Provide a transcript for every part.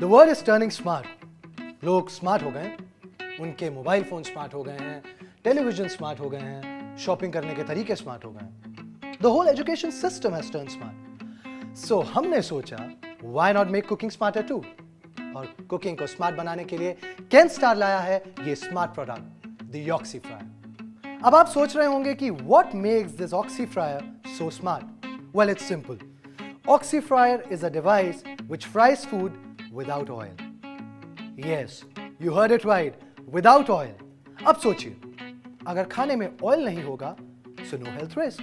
The world is turning smart. लोग smart हो गए हैं, उनके मोबाइल फोन स्मार्ट हो गए हैं, टेलीविजन स्मार्ट हो गए हैं, शॉपिंग करने के तरीके स्मार्ट हो गए हैं. The whole education system has turned smart. So हमने सोचा, why not make cooking smarter too? और कुकिंग को स्मार्ट बनाने के लिए Kenstar लाया है ये smart product, the Oxy Fryer. अब आप सोच रहे होंगे कि what makes this Oxy Fryer so smart? Well, it's simple. Oxy Fryer is a device which fries food without oil. Yes, you heard it right. Without oil. अब सोचिए, अगर खाने में ऑयल नहीं होगा, so no health risk.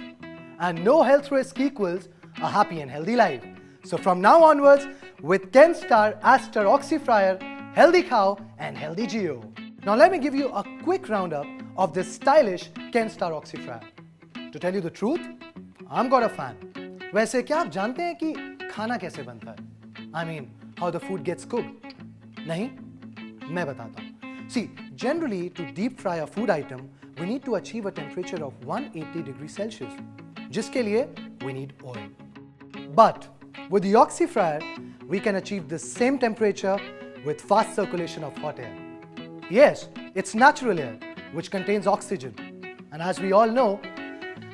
And no health risk equals a happy and healthy life. So from now onwards, with Kenstar Aster Oxy Fryer, healthy cow and healthy Geo. Now let me give you a quick roundup of this stylish Kenstar Oxy Fryer. To tell you the truth, I'm got a fan. वैसे क्या आप जानते हैं कि खाना कैसे बनता है? I mean, how the food gets cooked? नहीं? मैं बताता हूँ. See, generally to deep fry a food item, we need to achieve a temperature of 180 degrees Celsius. जिसके लिए we need oil. But with the Oxy Fryer, we can achieve the same temperature with fast circulation of hot air. Yes, it's natural air, which contains oxygen. And as we all know,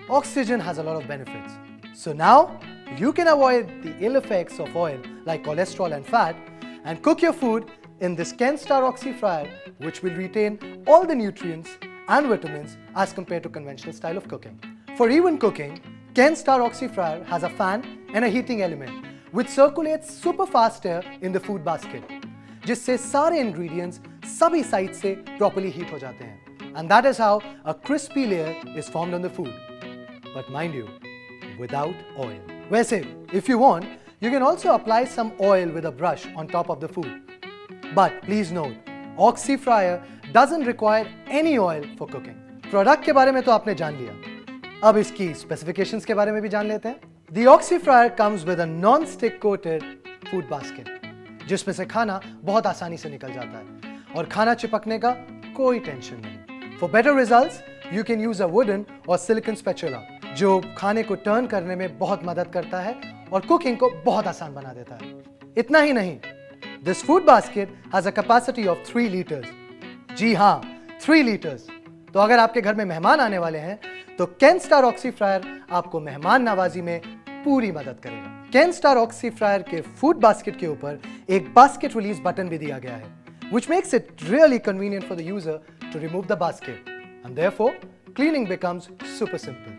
oxygen has a lot of benefits. So now, you can avoid the ill effects of oil like cholesterol and fat and cook your food in this Kenstar Oxy Fryer, which will retain all the nutrients and vitamins as compared to conventional style of cooking. For even cooking, Kenstar Oxy Fryer has a fan and a heating element which circulates super fast air in the food basket, जिससे सारे ingredients सभी sides से properly heat हो जाते हैं. And that is how a crispy layer is formed on the food. But mind you, without oil. वैसे, if you want, you can also apply some oil with a brush on top of the food. But please note, Oxy Fryer doesn't require any oil for cooking. Product के बारे में तो आपने जान लिया. अब इसकी specifications के बारे में भी जान लेते हैं. The Oxy Fryer comes with a non-stick coated food basket, जिसमें से खाना बहुत आसानी से निकल जाता है और खाना चिपकने का कोई टेंशन नहीं. For better results, you can use a wooden or silicon spatula, जो खाने को टर्न करने में बहुत मदद करता है और कुकिंग को बहुत आसान बना देता है. इतना ही नहीं, this food basket has a capacity of 3 liters. जी हाँ, 3 liters. तो अगर आपके घर में मेहमान आने वाले हैं, तो Kenstar Oxy Fryer आपको मेहमान नवाजी में पूरी मदद करेगा. Kenstar Oxy Fryer के फूड बास्केट के ऊपर एक बास्केट रिलीज बटन भी दिया गया है, which makes it really convenient for the user to remove the basket, and therefore cleaning becomes super simple.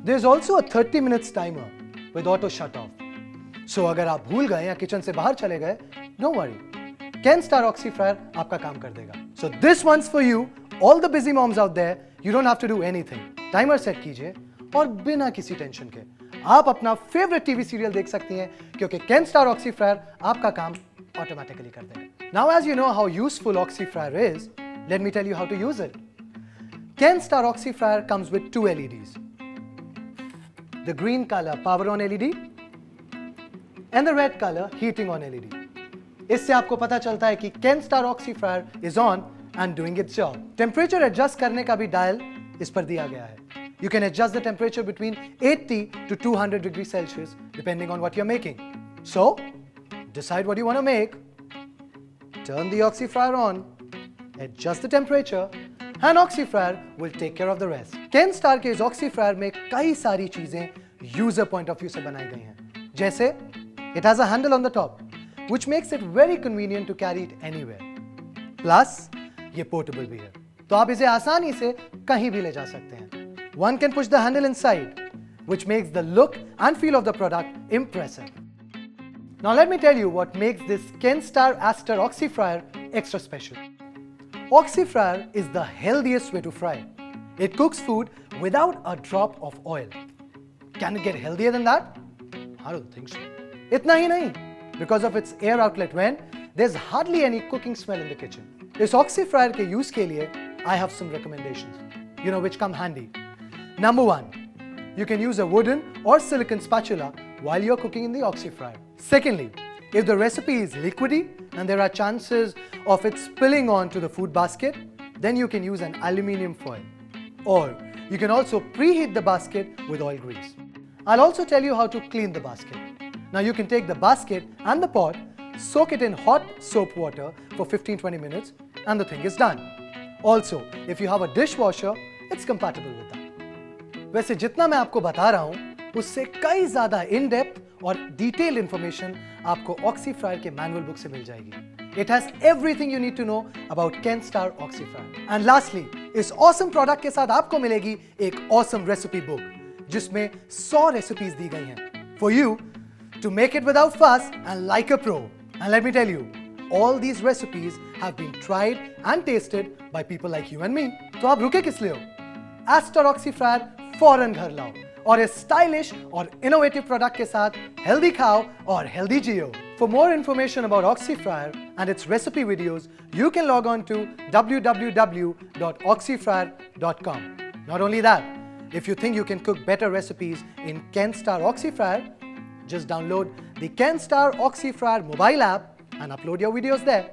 There is also a 30 minutes timer with auto shut off. So अगर आप भूल गए या kitchen से बाहर चले गए, don't worry. Kenstar Oxy Fryer आपका काम कर देगा. So this one's for you, all the busy moms out there. You don't have to do anything. Timer set कीजिए और बिना किसी टेंशन के आप अपना फेवरेट टीवी सीरियल देख सकती हैं, क्योंकि Kenstar Oxy Fryer आपका काम ऑटोमेटिकली कर देगा. Now as you know how useful Oxy Fryer is, let me tell you how to use it. Kenstar Oxy Fryer comes with 2 LEDs. The green color power on LED and the red color heating on LED. इससे आपको पता चलता है कि Kenstar Oxy Fryer is on and doing its job. Temperature adjust करने का भी dial इस पर दिया गया है. You can adjust the temperature between 80 to 200 degrees Celsius depending on what you're making. So, decide what you want to make, turn the Oxy Fryer on, adjust the temperature, and Oxy Fryer will take care of the rest. Kenstar के इस Oxy Fryer में कई सारी चीजें user point of view से बनाई गई हैं. जैसे, it has a handle on the top, which makes it very convenient to carry it anywhere. Plus, ये portable भी है, तो आप इसे आसानी से कहीं भी ले जा सकते हैं. One can push the handle inside, which makes the look and feel of the product impressive. Now let me tell you what makes this Kenstar Aster Oxy Fryer extra special. Oxy Fryer is the healthiest way to fry. It cooks food without a drop of oil. Can it get healthier than that? I don't think so. इतना ही नहीं, because of its air outlet vent, there's hardly any cooking smell in the kitchen. इस Oxy Fryer के use के लिए, I have some recommendations, which come handy. Number 1, you can use a wooden or silicon spatula while you're cooking in the Oxy Fryer. Secondly, if the recipe is liquidy and there are chances of it spilling onto the food basket, then you can use an aluminium foil. Or you can also preheat the basket with oil grease. I'll also tell you how to clean the basket. Now you can take the basket and the pot, soak it in hot soap water for 15-20 minutes and the thing is done. Also, if you have a dishwasher, it's compatible with that. वैसे जितना मैं आपको बता रहा हूं, उससे कई ज्यादा इन डेप्थ और डिटेल इंफॉर्मेशन आपको ऑक्सीफ्रायर के मैनुअल बुक से मिल जाएगी। It has everything you need to know about Kenstar Oxyfryer. And lastly, इस awesome product के साथ आपको मिलेगी एक awesome recipe book, जिसमें 100 रेसिपीज दी गई हैं for you to make it without fuss and like a pro. And let me tell you, all these recipes have been tried and tasted by people like you and me. तो आप रुके किस लिए हो? Astor Oxyfryer फौरन घर लाओ और इस स्टाइलिश और इनोवेटिव प्रोडक्ट के साथ हेल्दी खाओ और healthy Jio. For more information about Oxyfryer and its recipe videos, you can log on to www.oxyfryer.com. Not only that, if you think you can cook better recipes in Kenstar Oxyfryer, just download the Kenstar Oxyfryer mobile app and upload your videos there.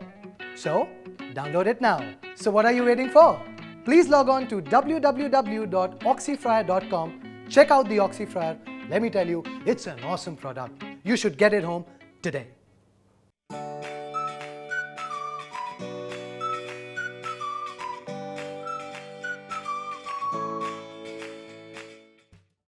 So, download it now. So what are you waiting for? Please log on to www.oxyfryer.com. Check out the Oxyfryer. Let me tell you, it's an awesome product. You should get it home today.